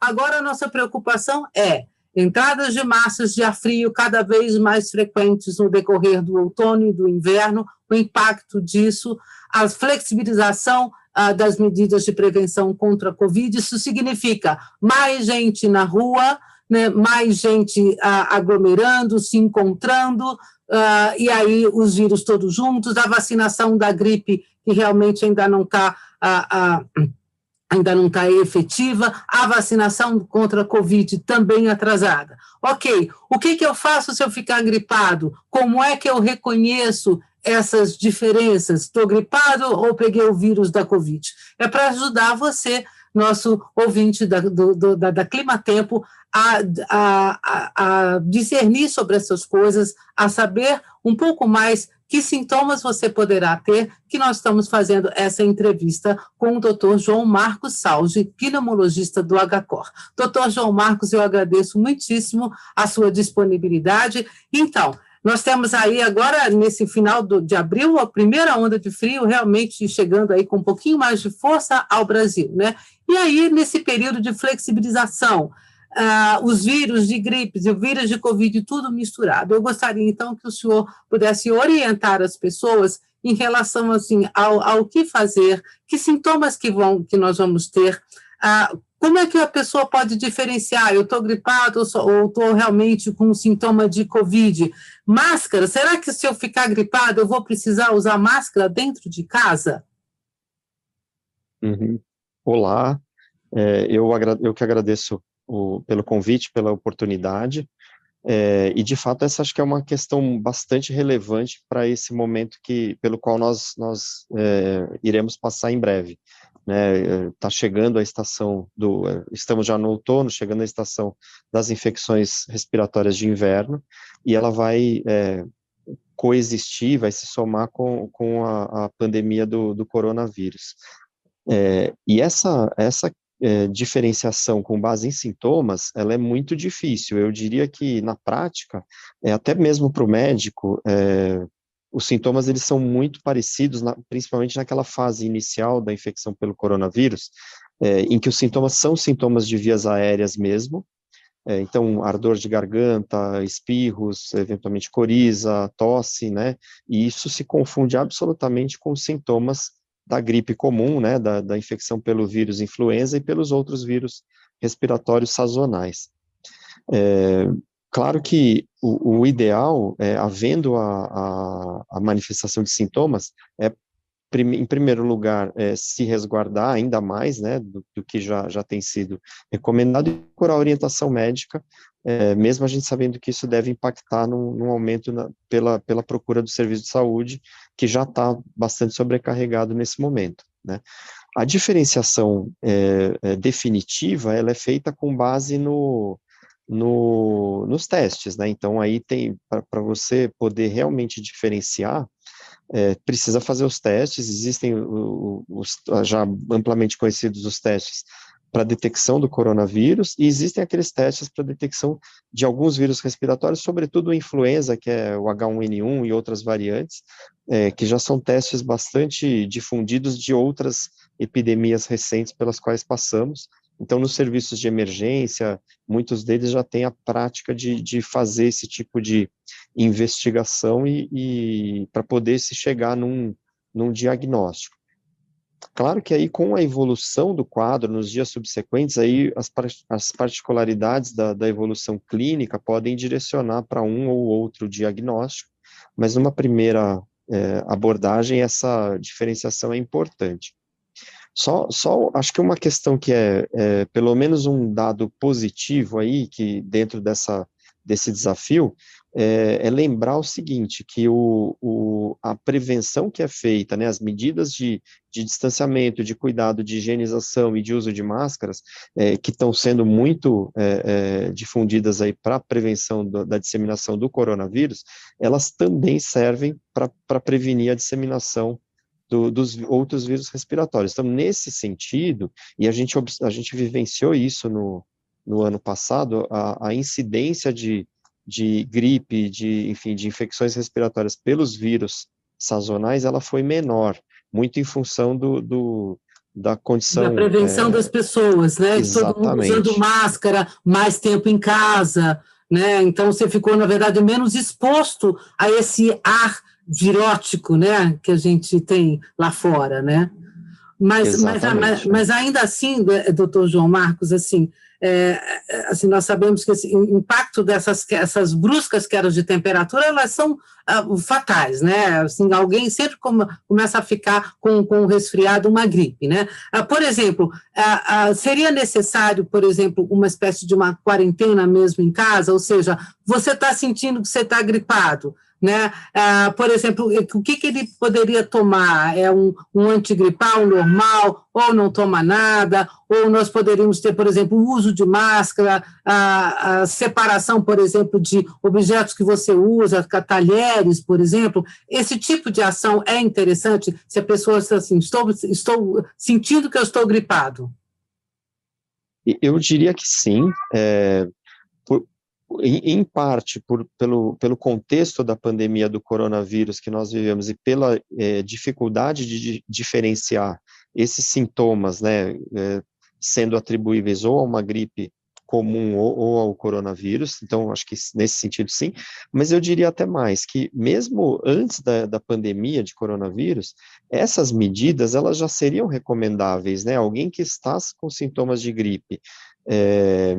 Agora a nossa preocupação é entradas de massas de ar frio cada vez mais frequentes no decorrer do outono e do inverno, o impacto disso, a flexibilização das medidas de prevenção contra a Covid. Isso significa mais gente na rua, né, mais gente aglomerando, se encontrando, e aí os vírus todos juntos, a vacinação da gripe, que realmente ainda não está efetiva, a vacinação contra a Covid também atrasada. Ok, o que eu faço se eu ficar gripado? Como é que eu reconheço essas diferenças? Estou gripado ou peguei o vírus da Covid? É para ajudar você, nosso ouvinte da Climatempo, a discernir sobre essas coisas, a saber um pouco mais que sintomas você poderá ter, que nós estamos fazendo essa entrevista com o Dr. João Marcos Salge, pneumologista do HCOR. Dr. João Marcos, eu agradeço muitíssimo a sua disponibilidade. Então, nós temos aí agora, nesse final de abril, a primeira onda de frio realmente chegando aí com um pouquinho mais de força ao Brasil, né? E aí, nesse período de flexibilização, os vírus de gripes e o vírus de Covid, tudo misturado. Eu gostaria, então, que o senhor pudesse orientar as pessoas em relação, assim, ao que fazer, que sintomas que nós vamos ter, como é que a pessoa pode diferenciar, eu estou gripado ou estou realmente com um sintoma de Covid? Máscara, será que se eu ficar gripado eu vou precisar usar máscara dentro de casa? Uhum. Olá, eu que agradeço pelo convite, pela oportunidade, e de fato essa acho que é uma questão bastante relevante para esse momento pelo qual nós iremos passar em breve, né? Está chegando a estação estamos já no outono, chegando a estação das infecções respiratórias de inverno, e ela vai coexistir, vai se somar com a pandemia do coronavírus. E essa diferenciação com base em sintomas, ela é muito difícil. Eu diria que, na prática, até mesmo para o médico, os sintomas eles são muito parecidos, principalmente naquela fase inicial da infecção pelo coronavírus, em que os sintomas são sintomas de vias aéreas mesmo, então, ardor de garganta, espirros, eventualmente coriza, tosse, né, e isso se confunde absolutamente com os sintomas da gripe comum, né, da infecção pelo vírus influenza e pelos outros vírus respiratórios sazonais. Claro que o ideal, havendo a manifestação de sintomas, em primeiro lugar, se resguardar ainda mais, né, do que já tem sido recomendado, e procurar orientação médica, mesmo a gente sabendo que isso deve impactar num aumento pela procura do serviço de saúde, que já está bastante sobrecarregado nesse momento, né. A diferenciação definitiva, ela é feita com base nos testes, né, então aí tem, para você poder realmente diferenciar, precisa fazer os testes, existem os já amplamente conhecidos os testes para detecção do coronavírus, e existem aqueles testes para detecção de alguns vírus respiratórios, sobretudo a influenza, que é o H1N1 e outras variantes, que já são testes bastante difundidos de outras epidemias recentes pelas quais passamos. Então, nos serviços de emergência, muitos deles já têm a prática de fazer esse tipo de investigação e para poder se chegar num diagnóstico. Claro que aí, com a evolução do quadro, nos dias subsequentes, aí as particularidades da evolução clínica podem direcionar para um ou outro diagnóstico, mas numa primeira abordagem, essa diferenciação é importante. Só acho que uma questão que pelo menos um dado positivo aí, que dentro desse desafio, lembrar o seguinte, que a prevenção que é feita, né, as medidas de distanciamento, de cuidado, de higienização e de uso de máscaras, que estão sendo muito difundidas aí para a prevenção da disseminação do coronavírus, elas também servem para prevenir a disseminação dos outros vírus respiratórios. Então, nesse sentido, e a gente vivenciou isso no ano passado, a incidência de gripe, enfim, de infecções respiratórias pelos vírus sazonais, ela foi menor, muito em função da Da condição... prevenção das pessoas, né? De todo mundo usando Exatamente. máscara, mais tempo em casa, né? Então você ficou, na verdade, menos exposto a esse ar virótico, né? Que a gente tem lá fora, né? Exatamente. Mas ainda assim, doutor João Marcos, é, assim, nós sabemos que o impacto essas bruscas quedas de temperatura, elas são fatais, né? Assim, alguém sempre começa a ficar com um resfriado, uma gripe, né? Por exemplo, seria necessário, por exemplo, uma espécie de uma quarentena mesmo em casa, ou seja, você está sentindo que você está gripado, né? Por exemplo, o que ele poderia tomar? É um antigripal normal, ou não toma nada, ou nós poderíamos ter, por exemplo, o uso de máscara, a separação, por exemplo, de objetos que você usa, talheres, por exemplo. Esse tipo de ação é interessante se a pessoa diz assim, estou sentindo que eu estou gripado. Eu diria que sim, por, em parte pelo contexto da pandemia do coronavírus que nós vivemos e pela dificuldade de diferenciar esses sintomas, né, sendo atribuíveis ou a uma gripe comum ou ao coronavírus, então acho que nesse sentido sim, mas eu diria até mais, que mesmo antes da pandemia de coronavírus, essas medidas, elas já seriam recomendáveis, né, alguém que está com sintomas de gripe, é,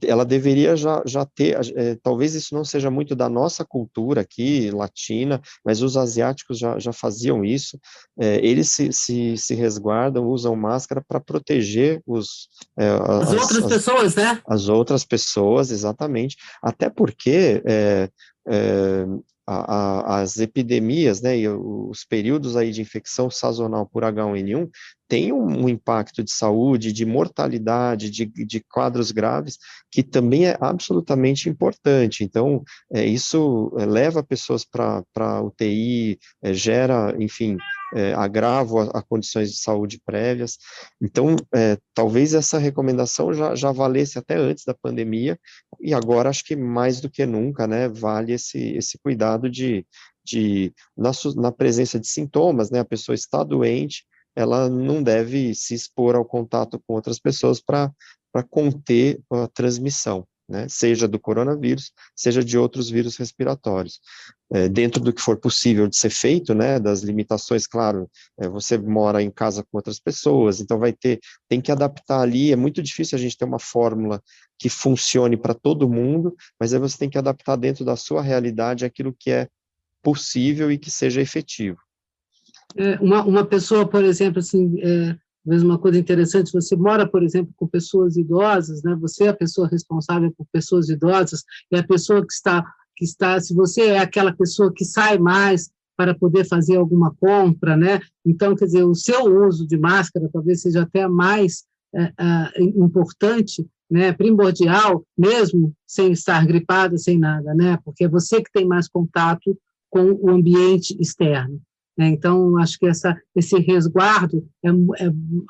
ela deveria já ter, talvez isso não seja muito da nossa cultura aqui, latina, mas os asiáticos já faziam isso, eles se resguardam, usam máscara para proteger As outras pessoas, né? as outras pessoas, exatamente, até porque é, as epidemias, né, e os períodos aí de infecção sazonal por H1N1 têm um impacto de saúde, de mortalidade, de quadros graves, que também é absolutamente importante. Então, isso leva pessoas para UTI, gera, enfim, agravo a condições de saúde prévias. Então, talvez essa recomendação já valesse até antes da pandemia, e agora acho que mais do que nunca, né, vale esse cuidado na presença de sintomas, né, a pessoa está doente, ela não deve se expor ao contato com outras pessoas para conter a transmissão, né, seja do coronavírus, seja de outros vírus respiratórios. Dentro do que for possível de ser feito, né, das limitações, claro, você mora em casa com outras pessoas, então tem que adaptar ali, é muito difícil a gente ter uma fórmula que funcione para todo mundo, mas aí você tem que adaptar dentro da sua realidade aquilo que é possível e que seja efetivo. Uma pessoa, por exemplo, assim, mesmo uma coisa interessante, você mora, por exemplo, com pessoas idosas, né? Você é a pessoa responsável por pessoas idosas, é a pessoa que está, se você é aquela pessoa que sai mais para poder fazer alguma compra, né? Então, quer dizer, o seu uso de máscara talvez seja até mais importante, né? Primordial, mesmo sem estar gripada, sem nada, né? Porque é você que tem mais contato com o ambiente externo. Então, acho que esse resguardo é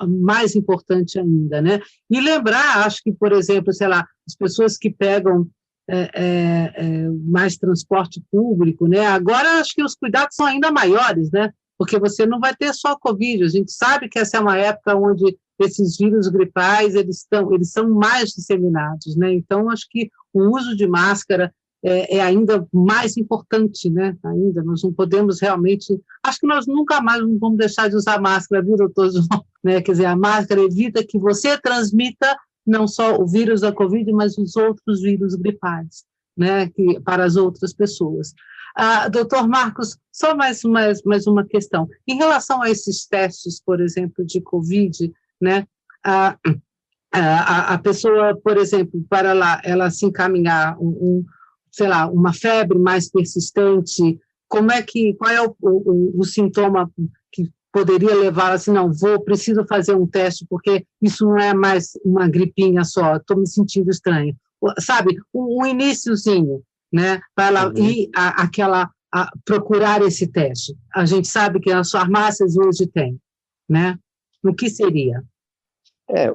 mais importante ainda, né? E lembrar, acho que, por exemplo, sei lá, as pessoas que pegam mais transporte público, né? Agora, acho que os cuidados são ainda maiores, né? Porque você não vai ter só Covid, a gente sabe que essa é uma época onde esses vírus gripais, eles são mais disseminados, né? Então, acho que o uso de máscara é ainda mais importante, né? Ainda, nós não podemos realmente... Acho que nós nunca mais vamos deixar de usar máscara, viu, doutor João? Né? Quer dizer, a máscara evita que você transmita não só o vírus da Covid, mas os outros vírus gripais, né? Para as outras pessoas. Doutor Marcos, só mais uma questão. Em relação a esses testes, por exemplo, de Covid, né? A pessoa, por exemplo, para lá, ela se encaminhar sei lá, uma febre mais persistente, qual é o sintoma que poderia levar assim, não, preciso fazer um teste, porque isso não é mais uma gripinha só, estou me sentindo estranho. Sabe, um iniciozinho, né, para ela ir procurar esse teste. A gente sabe que as farmácias hoje têm, né? O que seria?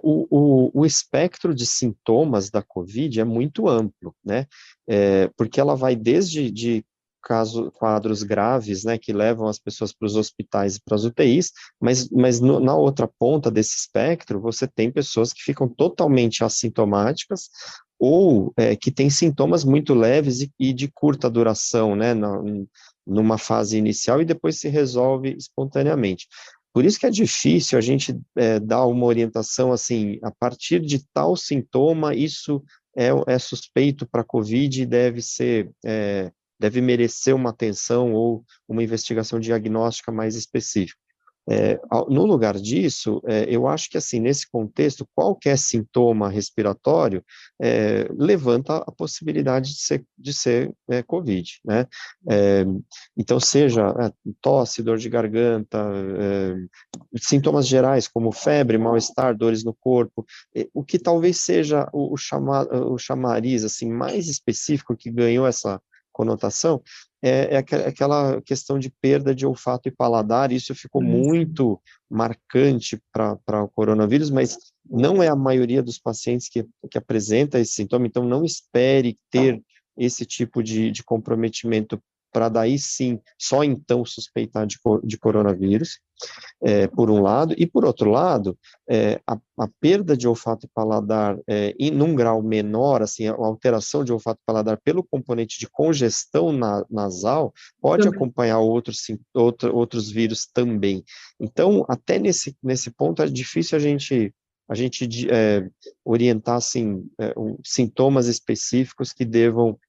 O espectro de sintomas da COVID é muito amplo, né? Porque ela vai desde quadros graves, né, que levam as pessoas para os hospitais e para as UTIs, mas na outra ponta desse espectro, você tem pessoas que ficam totalmente assintomáticas, ou que têm sintomas muito leves e de curta duração, né, numa fase inicial e depois se resolve espontaneamente. Por isso que é difícil a gente dar uma orientação assim, a partir de tal sintoma, isso é suspeito para COVID e deve merecer uma atenção ou uma investigação diagnóstica mais específica. No lugar disso, eu acho que, assim, nesse contexto, qualquer sintoma respiratório levanta a possibilidade de ser COVID, né? Então, seja tosse, dor de garganta, sintomas gerais, como febre, mal-estar, dores no corpo, o que talvez seja o chamariz, assim, mais específico que ganhou essa conotação, aquela questão de perda de olfato e paladar. Isso ficou muito marcante para o coronavírus, mas não é a maioria dos pacientes que apresenta esse sintoma, então não espere ter esse tipo de comprometimento para daí sim, só então suspeitar de coronavírus, por um lado, e por outro lado, a perda de olfato e paladar num grau menor, assim, a alteração de olfato e paladar pelo componente de congestão nasal, pode acompanhar outros vírus também. Então, até nesse ponto, é difícil a gente orientar, assim, sintomas específicos que devam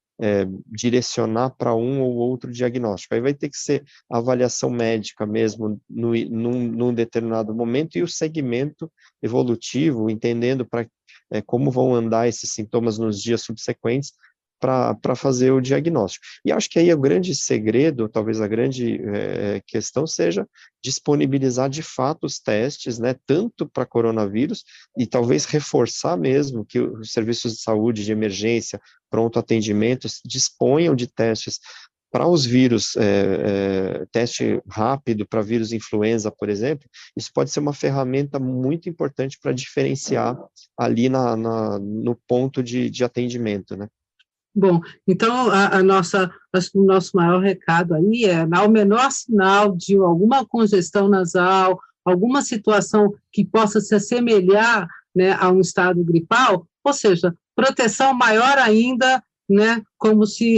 direcionar para um ou outro diagnóstico. Aí vai ter que ser avaliação médica mesmo num determinado momento e o segmento evolutivo, entendendo como vão andar esses sintomas nos dias subsequentes para fazer o diagnóstico. E acho que aí o grande segredo, talvez a grande questão seja disponibilizar de fato os testes, né, tanto para coronavírus e talvez reforçar mesmo que os serviços de saúde, de emergência, pronto atendimento, disponham de testes para os vírus, teste rápido para vírus influenza, por exemplo. Isso pode ser uma ferramenta muito importante para diferenciar ali no ponto de atendimento, né? Bom, então acho que o nosso maior recado aí ao menor sinal de alguma congestão nasal, alguma situação que possa se assemelhar, né, a um estado gripal, ou seja, proteção maior ainda, né, como se,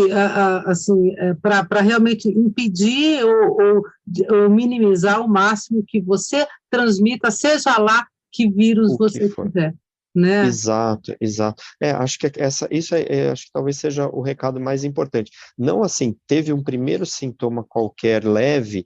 assim, para realmente impedir ou minimizar ao máximo que você transmita, seja lá que vírus você tiver. Né? Exato, exato. Acho que acho que talvez seja o recado mais importante. Não assim, teve um primeiro sintoma qualquer leve,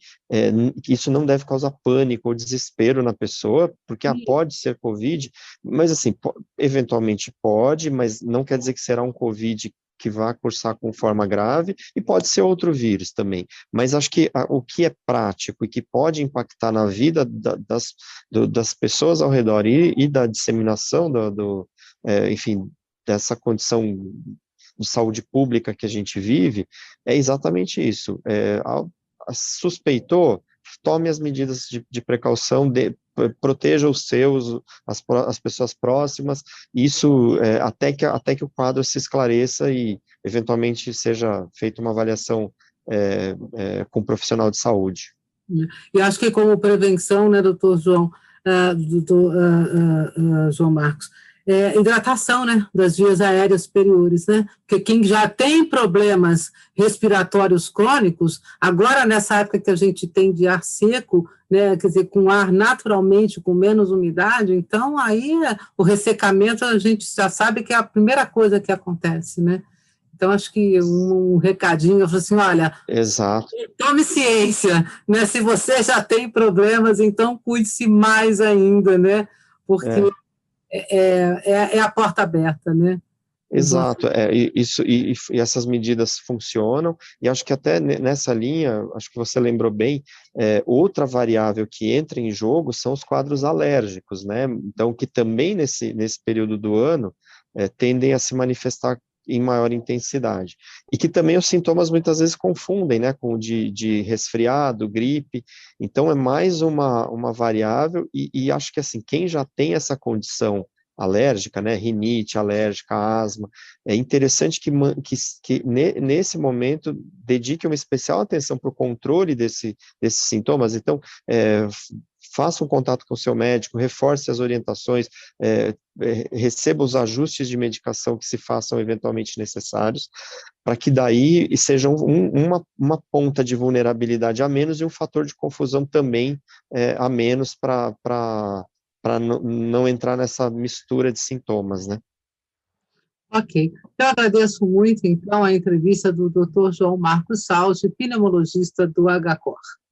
isso não deve causar pânico ou desespero na pessoa, porque pode ser COVID, mas assim, eventualmente pode, mas não quer dizer que será um COVID que vai cursar com forma grave, e pode ser outro vírus também. Mas acho que o que é prático e que pode impactar na vida das pessoas ao redor e da disseminação enfim, dessa condição de saúde pública que a gente vive, é exatamente isso. Suspeitou, tome as medidas de precaução, proteja os seus, as pessoas próximas, isso até que o quadro se esclareça e, eventualmente, seja feita uma avaliação com um profissional de saúde. E acho que como prevenção, né, doutor João, João Marcos, hidratação, né, das vias aéreas superiores, né, porque quem já tem problemas respiratórios crônicos, agora nessa época que a gente tem de ar seco, né, quer dizer, com ar naturalmente com menos umidade, então aí o ressecamento a gente já sabe que é a primeira coisa que acontece, né. Então, acho que um recadinho, eu falo assim, olha, exato, tome ciência, né? Se você já tem problemas, então cuide-se mais ainda, né? Porque é a porta aberta, né? Exato, isso, e essas medidas funcionam, e acho que até nessa linha, acho que você lembrou bem, outra variável que entra em jogo são os quadros alérgicos, né? Então, que também nesse período do ano tendem a se manifestar em maior intensidade, e que também os sintomas muitas vezes confundem, né, com de resfriado, gripe, então é mais uma variável, e acho que assim, quem já tem essa condição alérgica, né, rinite alérgica, asma, é interessante nesse momento dedique uma especial atenção para o controle desses sintomas. Então, faça um contato com o seu médico, reforce as orientações, receba os ajustes de medicação que se façam eventualmente necessários, para que daí seja uma ponta de vulnerabilidade a menos e um fator de confusão também a menos para não entrar nessa mistura de sintomas, né? Ok. Eu agradeço muito, então, a entrevista do Dr. João Marcos Salge, pneumologista do HCOR.